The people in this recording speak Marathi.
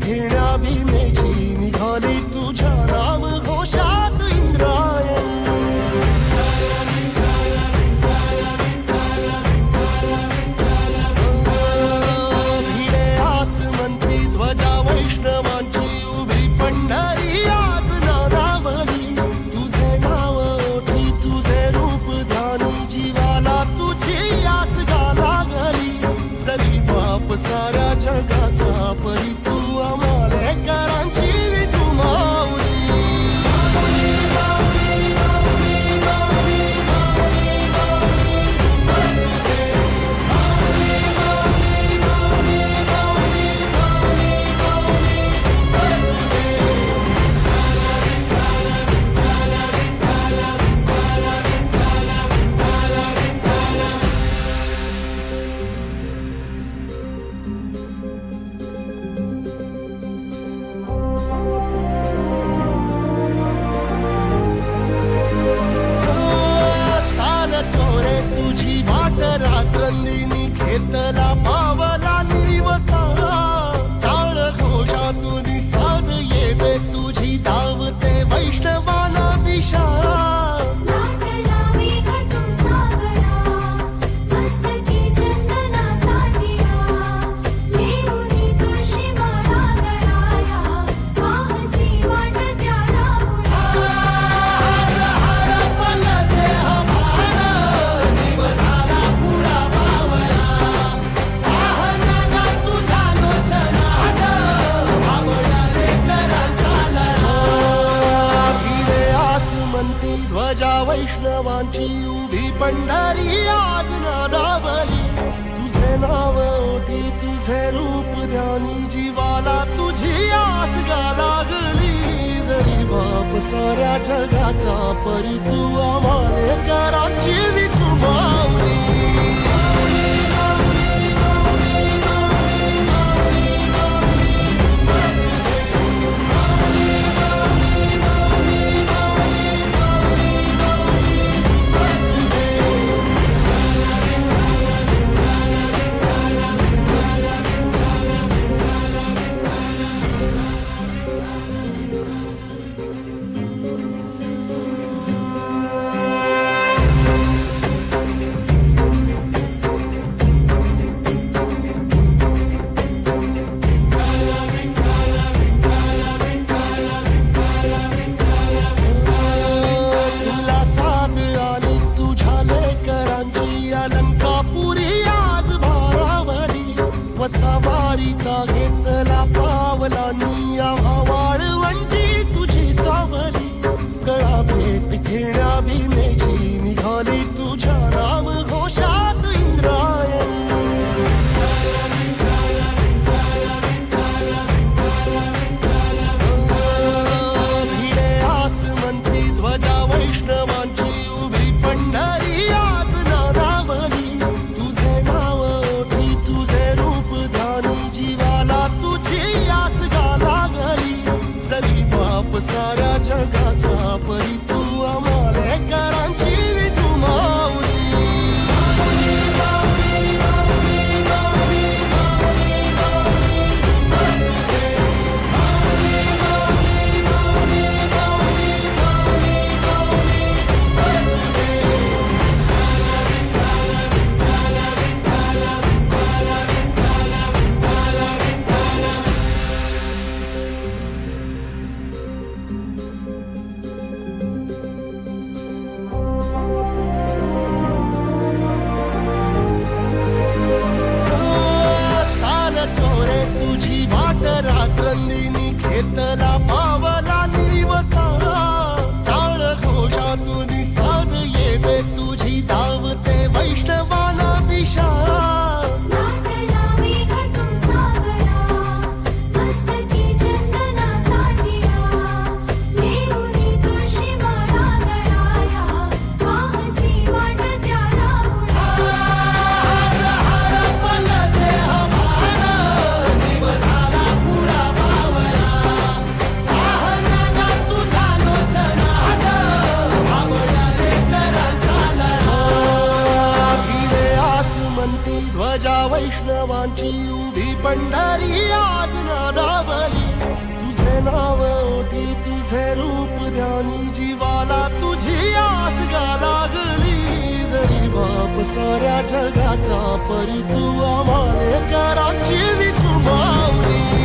घेण्या भीमेची निघाली तुझ्या नाम घोषात इंद्रायण। भिडे आसमंती ध्वजा वैष्णवांची उभी पंढरी आज नादावली। तुझे नाव ओठी तुझे रूप ध्यानी जीवाला तुझी आस गा लागली। जरी बाप साऱ्या जगाचा परी तू आमालेकरांची विठू माऊली। रात्रंदिनी घेतला पावला निवसा। टाळ घोषातून साध येते तुझी धावते वैष्णवाना दिशा। ध्वजा वैष्णवांची उभी पंढरी आज नादावली। तुझे नाव ओठी तुझे रूप ध्यानी जीवाला तुझी आस गा लागली। जरी बाप साऱ्या जगाचा परी तू आमालेकरांची विठू माऊली। सवारीचा घेतला पावला निया वाळवंटी तुझी सावली। गळा भेट घेण्या भीमेची निघाली तुझ्या नाम घोषात इंद्रायण। भिडे आसमंती ध्वजा वैष्णवांची उभी पंढरी आज नादावली। तुझे नाव ओठी तुझे रूप ध्यानी जीवाला तुझी आस गा लागली। जरी बाप साऱ्या जगाचा परी तू आमालेकरांची विठू माऊली। रात्रंदिनी घेतला पावला निवसा। टाळ घोषातून साध येते तुझी धावते वैष्णवाना दिशा। ध्वजा वैष्णवांची उभी पंढरी आज नादावली। साऱ्या जगाचा परी तू आम्हाले कराची विठू माऊली.